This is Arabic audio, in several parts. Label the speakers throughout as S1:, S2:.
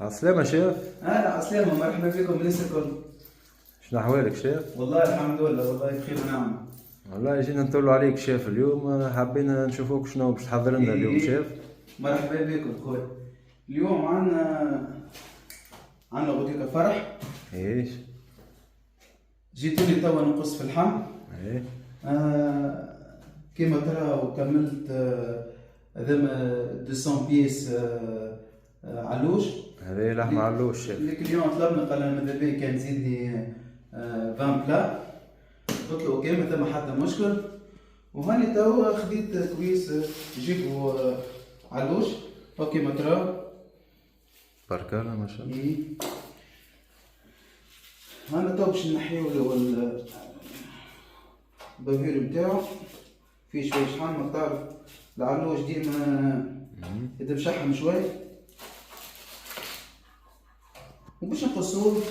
S1: عسلامة شيف.
S2: اهلا عسلامة، مرحبا بكم الناس الكل.
S1: شنو أحوالك شيف؟
S2: والله الحمد لله، والله بخير ونعم.
S1: والله جينا نطلوا عليك شيف اليوم، حابين نشوفوك شنو باش تحضر لنا اليوم شيف.
S2: مرحبا بكم خويا. اليوم عندنا غديوة فرح.
S1: ايش؟
S2: جيتوني توا نقص في اللحم.
S1: ايه.
S2: كما ترى وكملت هذاما 200 بيس علوش.
S1: هذه لحمة علوش شيف.
S2: ليك اليوم طلبنا، قال لنا ماذا بيا كان تزيدني 20 بلا. قلت له اوكي، ما ثم حتى مشكل. وهاني توا خديت كويس يجيبوا علوش اوكي ما ترى.
S1: بارك الله ما شاء الله.
S2: هانا تو باش نحيو البافير نتاعو. فيه شوية شحال، ما تعرف العلوش ديما يبدا مشحم شوي. وباش نقصوه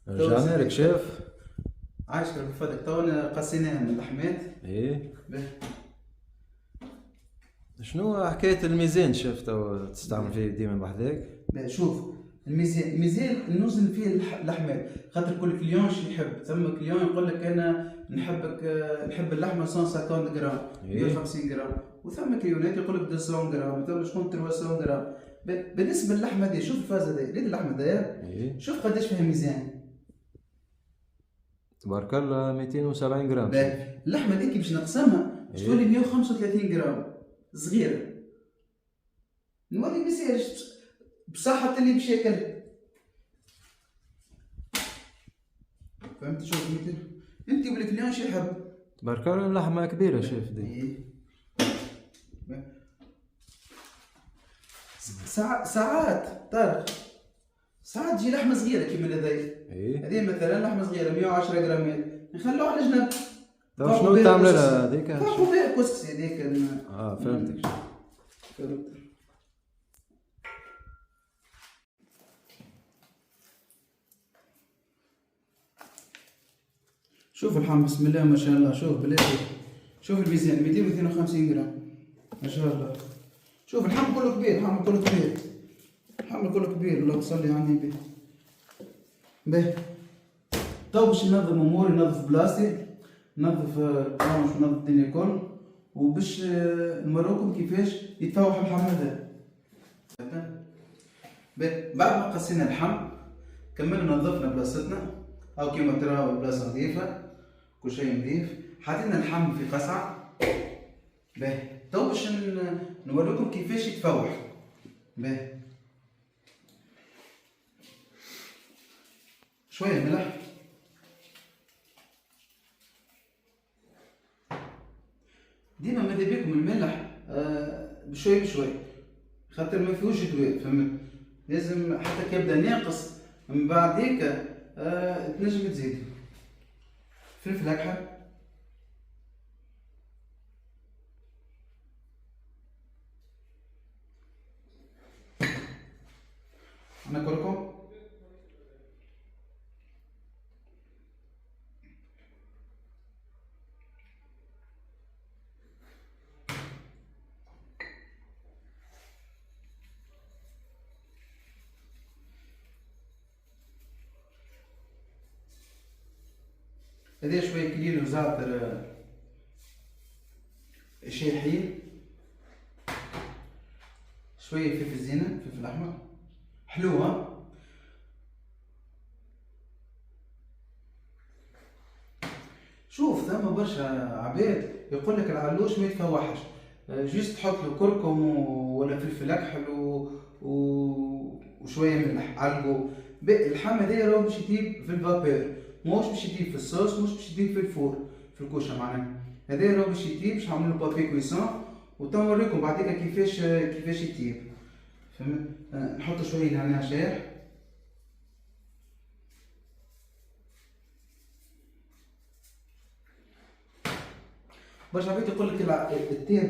S1: رجعنا لك شيف.
S2: عايشك بفضلك. تو قصيناها من اللحمات.
S1: ايه.
S2: به.
S1: شنو حكاية الميزان شيف تو تستعمل فيه ديما بحذاك؟
S2: شوف، الميزان نوزن فيه اللحمات، خاطر كل كليون شو يحب. ثم كليون يقول لك انا نحب اللحمه 150 جرام، 150 جرام. وثم كليونات يقول لك 200 جرام، ثم شكون 300 جرام. بالنسبه للحمه دي، شوف الفازه دي، لقيت اللحمه دي.
S1: ايه.
S2: شوف قداش فيها ميزان.
S1: تبارك الله 270 جرام.
S2: اللحمه دي كي باش نقسمها تولي 135 جرام، صغيره. نولي ميزان بصحة اللي باش ياكل. فهمت؟ شوف انت والكليان شو يحب.
S1: تبارك الله اللحمة كبيرة شيف دي.
S2: إيه. ساعات طارق، ساعات تجي لحمة صغيرة كيما هذي.
S1: ايه.
S2: هذه مثلا لحمة صغيرة 110 جرامات، نخلوها على جنب.
S1: طيب شنو تعمل لها هذيك؟
S2: تعملوا بها كسكسي هذيك.
S1: فهمتك.
S2: فهمت. شوف اللحم بسم الله ما شاء الله. شوف بلاتي، شوف الميزان 252 جرام ما شاء الله. شوف اللحم كله كبير، اللحم كله كبير، اللحم كله كبير. اللهم صل على النبي. باهي تو باش ننظم اموري، ننظف بلاصتي، ننظف البرونش وننظف الدنيا الكل، وباش نوريكم كيفاش يتفوح اللحم هذا. باهي بعد ما قصينا اللحم كملنا نظفنا بلاصتنا. او كيما تراو البلاصه نظيفه، كل شيء نظيف. حطينا اللحم في قصعه. باهي تو باش نوريكم كيفاش يتفوح. باهي شويه ملح، ديما ماذا بيكم الملح بشوي بشوي، خاطر ما فيهوش دواب. فهمت؟ لازم حتى كيبدا ناقص من بعد هيك تنجم تزيد فلفل اكحل، انا كركم، هذا شويه كليل وزعتر شايحين، شويه فلفل زينه، فلفل احمر حلوه. شوف ثم برشا عباد يقول لك العلوش ما يتفوحش، جيست تحط له كركم ولا فلفل اكحل وشويه ملح علقو. اللحم هذايا راهو باش يطيب في الفابور، مش باش يطيب في الصوص، مش باش يطيب في الفور. في الكوشه معناها. هذا راهو باش يطيب، باش نعملو بابي كويسون وتوا نوريكم بعديك كيفاش يطيب. فهمت؟ نحط شويه نعناع شايح. برشا عباد يقول لك التياب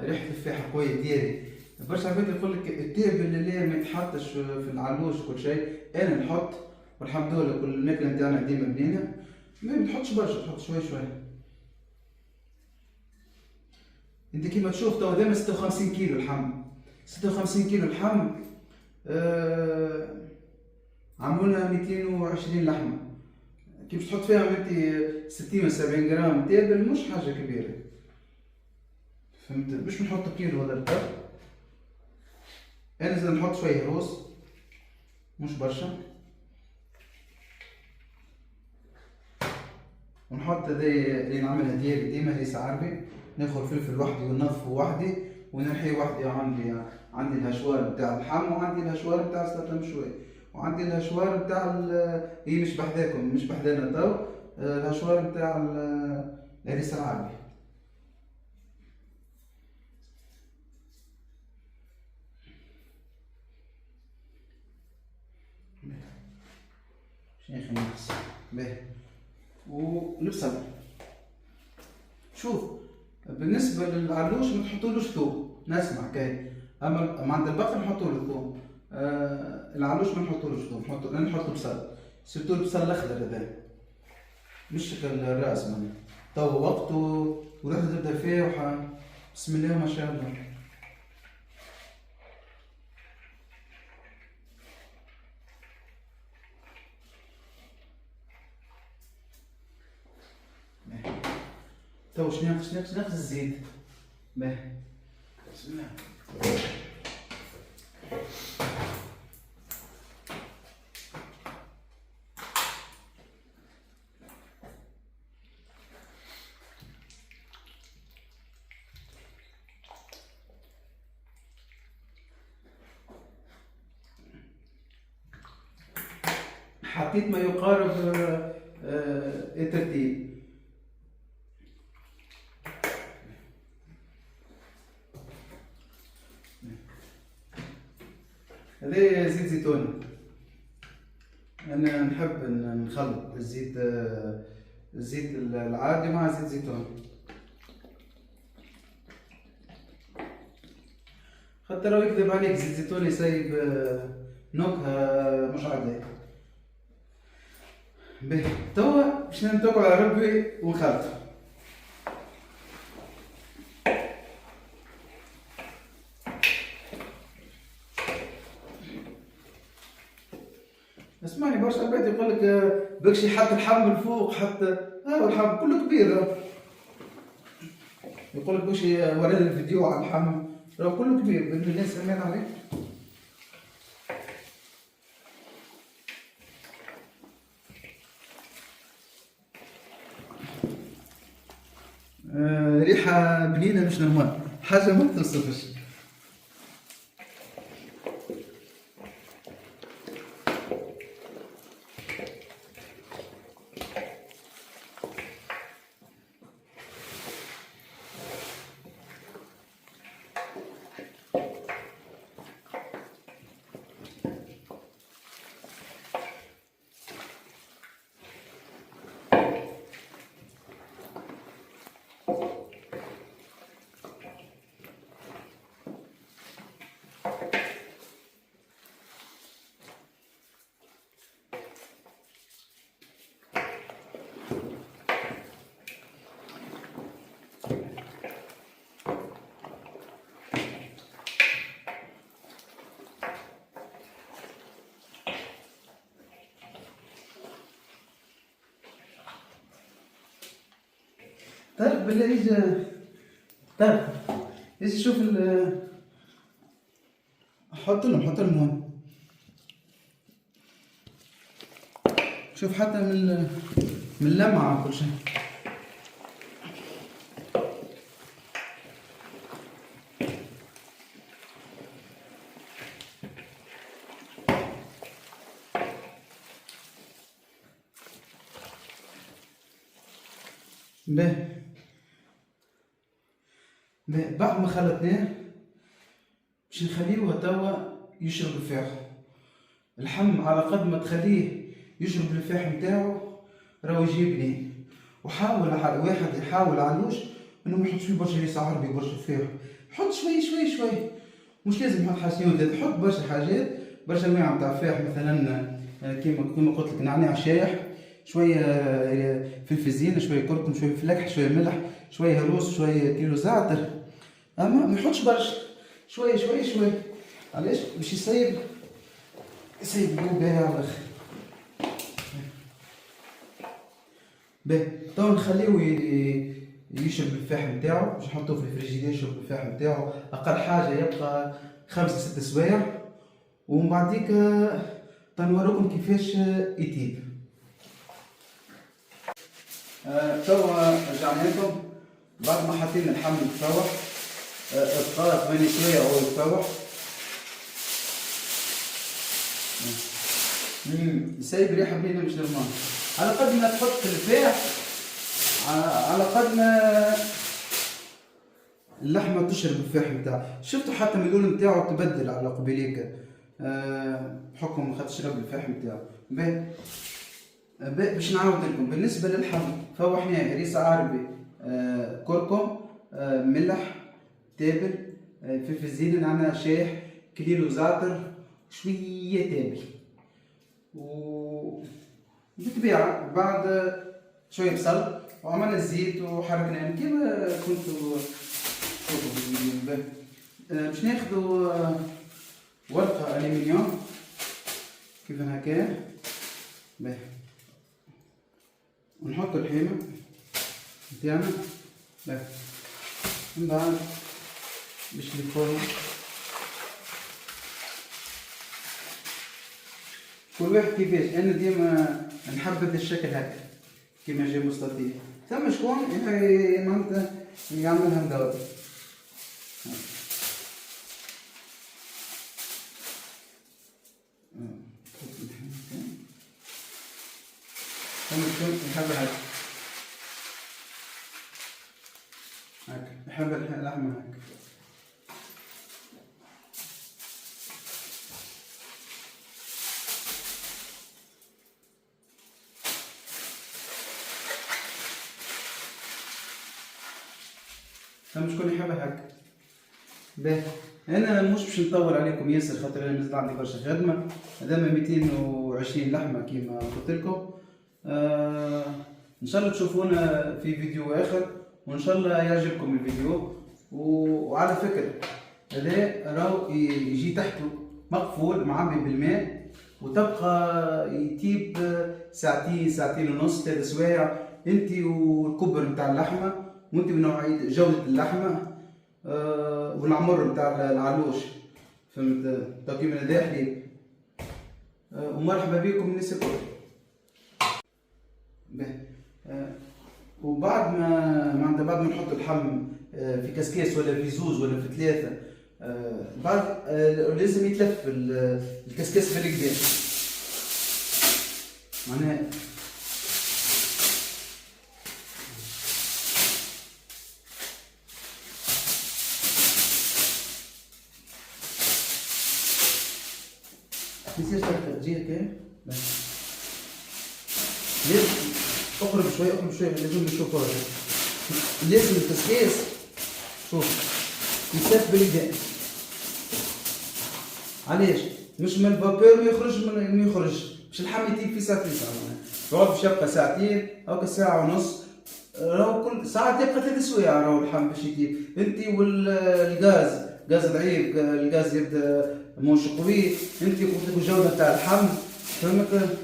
S2: ريحه التفاح قويه ديالي. برشا عباد يقول لك التياب اللي ما يتحطش في العلوش كل شيء. انا نحط والحمد لله كل الماكله نتاعنا ديما بنينه. ما تحطش برشا، تحط شويه شويه. انت كيما تشوف توا دايما 56 كيلو لحم. 56 كيلو لحم عملنا 220 لحمه. كيف تحط فيها انت 60 و 70 جرام تابل مش حاجه كبيره. فهمت؟ باش نحط كيلو هذا الدب. انا لازم نحط شويه روز مش برشا، ونحط هذا اللي نعملها ديالي ديما ريس عربي. ناخذ الفلفل وحدي وننظفه وحدي ونرحيه وحدي. عندي الهشوار بتاع اللحم، وعندي الهشوار بتاع السلطه المشويه، وعندي الهشوار بتاع هي مش بحذاكم مش بحذانا تو، الهشوار بتاع الريس العربي. شنو خميس باهي. والبصل شوف بالنسبه للعلوش ما تحطولوش ثوم، نسمع كاين، اما عند البقر نحطوا له ثوم. العلوش ما نحطولوش ثوم، نحطوا بصل، سيرتو البصل الاخضر هذا مش شكل الراس معناها. تو وقته وريحته تبدا فيه بسم الله ما شاء الله. تو شنو ناقص الزيت. باهي بسم الله. حطيت ما يقارب الترتيب. هذا زيت زيتون. انا نحب نخلط الزيت العادي مع زيت زيتون، خاطر لو يكذب عليك زيت زيتون يسيب نكهه مش عاديه. باهي توا باش نتوكل على ربي ونخلط. اسمعني برشا عباد يقول لك بكشي حط الحم من فوق حتى الحم كله كبير. يقول لك بكشي وراني الفيديو على الحم راه كله كبير. باذن الله سمعنا عليه. ريحه بنينه مش نورمال، حاجه ما توصفش. تعرف بالله يجي تعرف يجي شوف حط لهم هون. شوف حتى من اللمعة وكل شيء. باهي بعد ما خلطناه باش نخليوه توا يشرب الفاح. اللحم على قد ما تخليه يشرب الفاح نتاعو راهو يجيبني. وحاول واحد يحاول علوش انه ما يحطش فيه برشا ريس عربي برشا فاح، حط شوي شوي شوي، مش لازم يحط حاجتين ثلاثة، حط برشا حاجات، برشا انواع نتاع فاح، مثلا كيما قلت لك نعناع شايح، شويه فلفل زين، شويه كركم، شويه فلفل، شويه ملح، شويه هروس، شويه كيلو زعتر. اما ما يحطش برشا، شويه شويه شويه. علاش؟ باش يسيب الجو باهي على الاخر. باهي تو نخليوه يشرب الفاح نتاعو، باش نحطوه في الفريجيدير يشرب الفاح نتاعو، اقل حاجه يبقى 5-6 سوايع، ومن بعديك تنوريكم كيفاش يطيب. توا رجعنا لكم بعد ما حطينا اللحم يتفوح، بقى 8 سوايع هو يتفوح. يسيب ريحه بنينه مش نورمال. على قد ما تحط في الفاح على قد ما اللحمه تشرب الفاح نتاعها. شفتوا حتى من اللون نتاعو تبدل على قبيليك بحكم خاطر تشرب الفاح نتاعو. باش نعاود لكم بالنسبه للحم فوحناه ريس عربي، كركم، ملح، تابل، فلفل زين، نعناع شايح، كيلو زعتر، شويه تابل. و بالطبيعه بعد شويه بصل وعملنا الزيت وحرقناه كيما كنتوا تشوفوا في الفيديو. باش ناخذوا ورقه الومنيوم كيف هكا، باهي، ونحطوا الحيمه نتاعنا، باهي، من بعد باش الفرن كل واحد كيفاش. انا ديما نحبذ الشكل هكا كيما جاي مستطيل. ثم شكون معناتها يعملها مدور. ثم شكون يحبها هكا، يحب اللحمة هكا. ثم شكون يحبها هكا. باهي، انا مش باش نطول عليكم ياسر خاطر انا مازال عندي برشا خدمه. هذاما 220 لحمه كيما قلت لكم. ان شاء الله تشوفونا في فيديو اخر، وان شاء الله يعجبكم الفيديو. وعلى فكره هذا راهو يجي تحته مقفول معبي بالماء، وتبقى يطيب ساعتين، ساعتين ونص، 3 سوايع، انت والكبر نتاع اللحمه، وانت بنوعيه جوده اللحمه والعمر نتاع العلوش، فهمت؟ تو كيما هذا حليب. ومرحبا بكم الناس الكل. وبعد ما بعد ما نحط اللحم في كاسكاس ولا في زوز ولا في 3، بعد لازم يتلف الكاسكاس في القدام، معناها متنساش تجي هكا. لازم اقرب شوي، اقرب شوي، لازم نشوفوا هذا. لازم الكسكاس شوف يتلف بالقدام. علاش؟ مش من الفابور ما يخرج باش اللحم يطيب في ساعة يقعد باش يبقى ساعتين او ساعة ونص. راهو كل ساعة يبقى 3 سوايع راهو اللحم باش يطيب. انت والغاز ضعيف، الغاز يبدا موش قوي، انت قلت لك الجودة نتاع اللحم، فهمت؟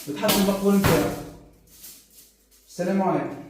S2: بتحط المقبول نتاعك. السلام عليكم.